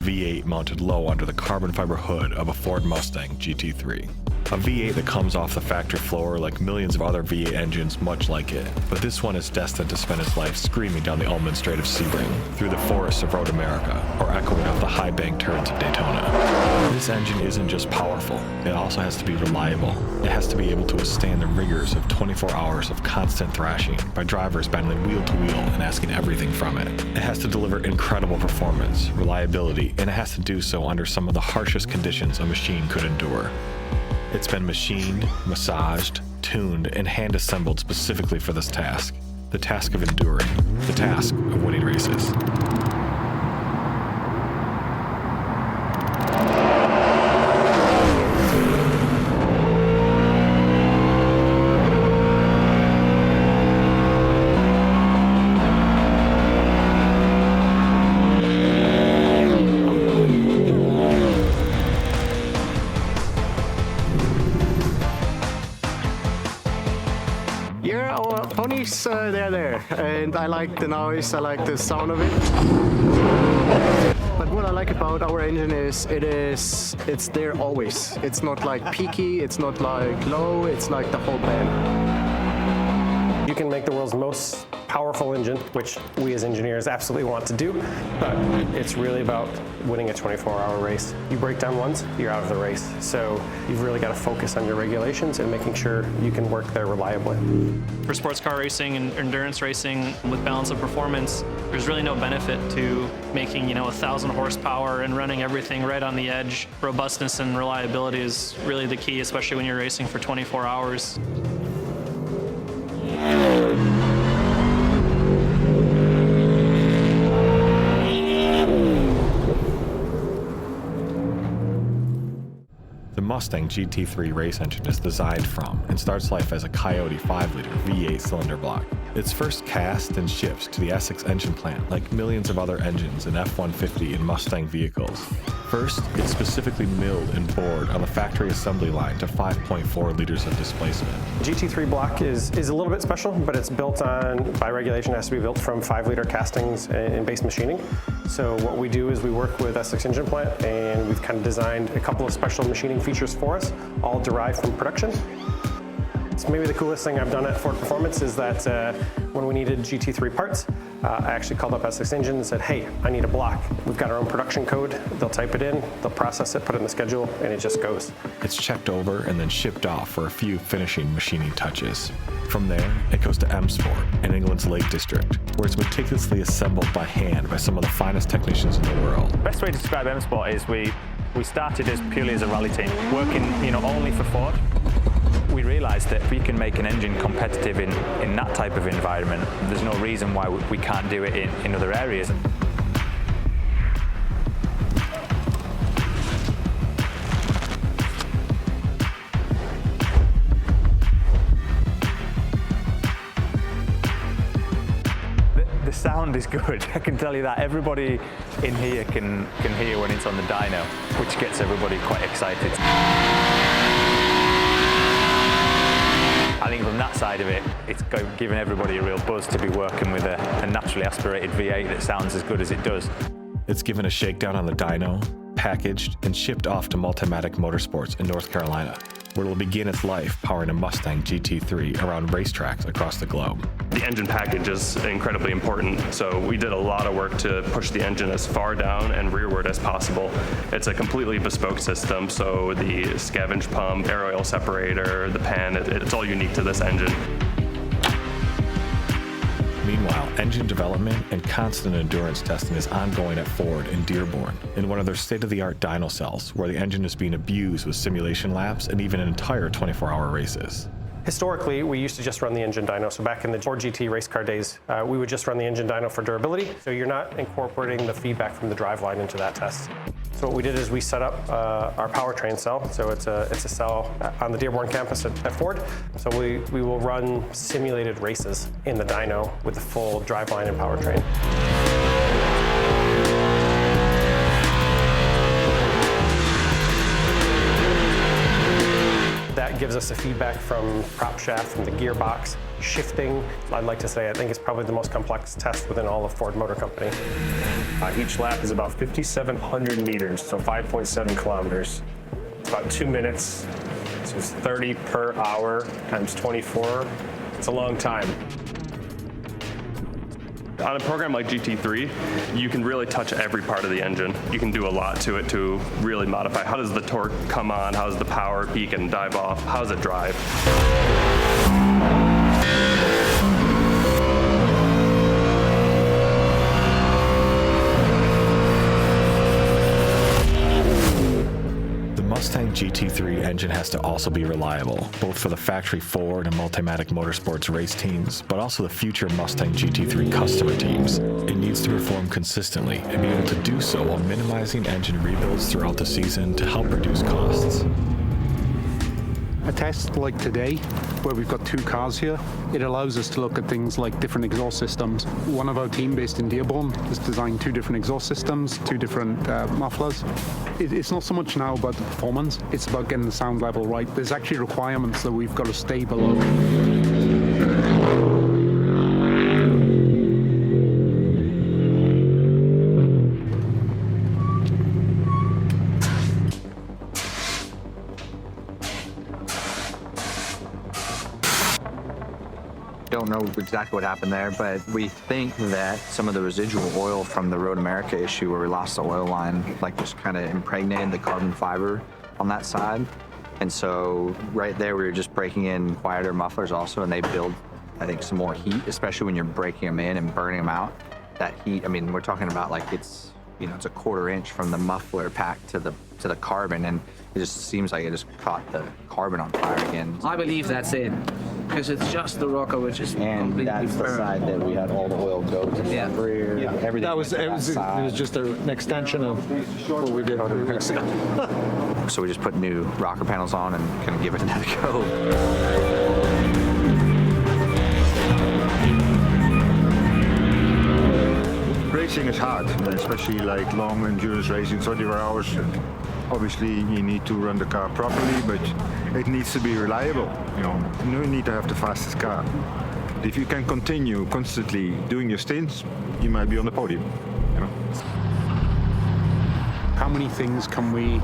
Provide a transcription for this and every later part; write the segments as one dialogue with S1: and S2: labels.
S1: V8 mounted low under the carbon fiber hood of a Ford Mustang GT3. A V8 that comes off the factory floor like millions of other V8 engines much like it, but this one is destined to spend its life screaming down the Ullman Strait of Sebring, through the forests of Road America, or echoing off the high bank turns of Daytona. This engine isn't just powerful, it also has to be reliable. It has to be able to withstand the rigors of 24 hours of constant thrashing by drivers battling wheel to wheel and asking everything from it. It has to deliver incredible performance, reliability, and it has to do so under some of the harshest conditions a machine could endure. It's been machined, massaged, tuned, and hand-assembled specifically for this task. The task of enduring. The task of winning races.
S2: Yeah, well, ponies, they're there, and I like the noise, I like the sound of it. But what I like about our engine is it's there always. It's not like peaky, it's not like low, it's like the whole band.
S3: You can make the world's most powerful engine, which we as engineers absolutely want to do, but it's really about winning a 24-hour race. You break down once, you're out of the race. So you've really got to focus on your regulations and making sure you can work there reliably.
S4: For sports car racing and endurance racing with balance of performance, there's really no benefit to making, 1,000 horsepower and running everything right on the edge. Robustness and reliability is really the key, especially when you're racing for 24 hours.
S1: The Mustang GT3 race engine is designed from and starts life as a Coyote 5-liter V8 cylinder block. It's first cast and shipped to the Essex engine plant like millions of other engines in F-150 and Mustang vehicles. First, it's specifically milled and bored on the factory assembly line to 5.4 liters of displacement.
S3: GT3 block is a little bit special, but it's built on, by regulation, it has to be built from 5-liter castings and base machining. So what we do is we work with Essex Engine Plant, and we've kind of designed a couple of special machining features for us, all derived from production. So maybe the coolest thing I've done at Ford Performance is that when we needed GT3 parts, I actually called up Essex Engine and said, hey, I need a block. We've got our own production code. They'll type it in, they'll process it, put it in the schedule, and it just goes.
S1: It's checked over and then shipped off for a few finishing machining touches. From there, it goes to M Sport in England's Lake District, where it's meticulously assembled by hand by some of the finest technicians in the world.
S5: The best way to describe M Sport is we started as purely as a rally team, working only for Ford. We realised that if we can make an engine competitive in that type of environment, there's no reason why we can't do it in other areas. The sound is good, I can tell you that. Everybody in here can hear when it's on the dyno, which gets everybody quite excited. I think from that side of it, it's giving everybody a real buzz to be working with a naturally aspirated V8 that sounds as good as it does.
S1: It's given a shakedown on the dyno, packaged, and shipped off to Multimatic Motorsports in North Carolina, where it'll begin its life powering a Mustang GT3 around racetracks across the globe.
S6: The engine package is incredibly important, so we did a lot of work to push the engine as far down and rearward as possible. It's a completely bespoke system, so the scavenge pump, air oil separator, the pan, it's all unique to this engine.
S1: Meanwhile, engine development and constant endurance testing is ongoing at Ford in Dearborn, in one of their state-of-the-art dyno cells, where the engine is being abused with simulation laps and even entire 24-hour races.
S3: Historically, we used to just run the engine dyno. So back in the Ford GT race car days, we would just run the engine dyno for durability. So you're not incorporating the feedback from the driveline into that test. So what we did is we set up our powertrain cell. So it's a cell on the Dearborn campus at Ford. So we will run simulated races in the dyno with the full driveline and powertrain. That gives us the feedback from prop shaft, from the gearbox. Shifting, I'd like to say, I think it's probably the most complex test within all of Ford Motor Company. Each lap is about 5,700 meters, so 5.7 kilometers. It's about 2 minutes, so it's 30 per hour times 24. It's a long time.
S6: On a program like GT3, you can really touch every part of the engine. You can do a lot to it to really modify. How does the torque come on? How does the power peak and dive off? How does it drive?
S1: The Mustang GT3 engine has to also be reliable, both for the factory Ford and Multimatic Motorsports race teams, but also the future Mustang GT3 customer teams. It needs to perform consistently and be able to do so while minimizing engine rebuilds throughout the season to help reduce costs.
S7: A test like today, where we've got 2 cars here, it allows us to look at things like different exhaust systems. One of our team based in Dearborn has designed 2 different exhaust systems, 2 different mufflers. It's not so much now about the performance, it's about getting the sound level right. There's actually requirements that we've got to stay below.
S8: Don't know exactly what happened there, but we think that some of the residual oil from the Road America issue where we lost the oil line, like just kind of impregnated the carbon fiber on that side. And so right there, we were just breaking in quieter mufflers also, and they build, I think, some more heat, especially when you're breaking them in and burning them out. That heat, I mean, we're talking about like it's, you know, it's a 1/4 inch from the muffler pack to the carbon, and it just seems like it just caught the carbon on fire again.
S9: I believe that's it, because it's just the rocker which is
S8: And
S9: completely
S8: that's the
S9: burned.
S8: side that we had all the oil go to the
S9: Yeah.
S8: rear.
S10: Yeah,
S8: Everything
S10: that was
S8: went to
S10: it. Was
S8: side.
S10: it was just an extension of what we did 3 weeks ago.
S8: So we just put new rocker panels on and kind of give it another go.
S11: Racing is hard, especially like long endurance racing, 24 hours. Obviously, you need to run the car properly, but it needs to be reliable. You know, you need to have the fastest car. If you can continue constantly doing your stints, you might be on the podium. You know?
S7: How many things can we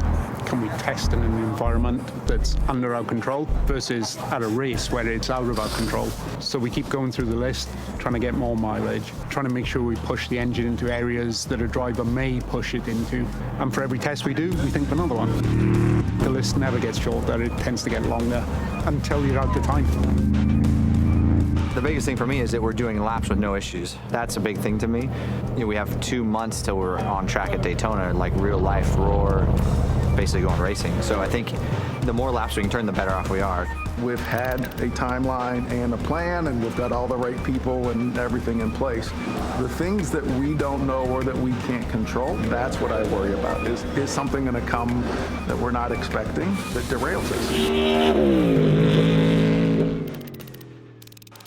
S7: test in an environment that's under our control versus at a race where it's out of our control? So we keep going through the list, trying to get more mileage, trying to make sure we push the engine into areas that a driver may push it into. And for every test we do, we think of another one. The list never gets shorter, it tends to get longer until you're out of time.
S8: The biggest thing for me is that we're doing laps with no issues. That's a big thing to me. You know, we have 2 months till we're on track at Daytona, like real life roar, basically going racing. So I think the more laps we can turn, the better off we are.
S10: We've had a timeline and a plan, and we've got all the right people and everything in place. The things that we don't know or that we can't control, that's what I worry about. Is something going to come that we're not expecting that derails us?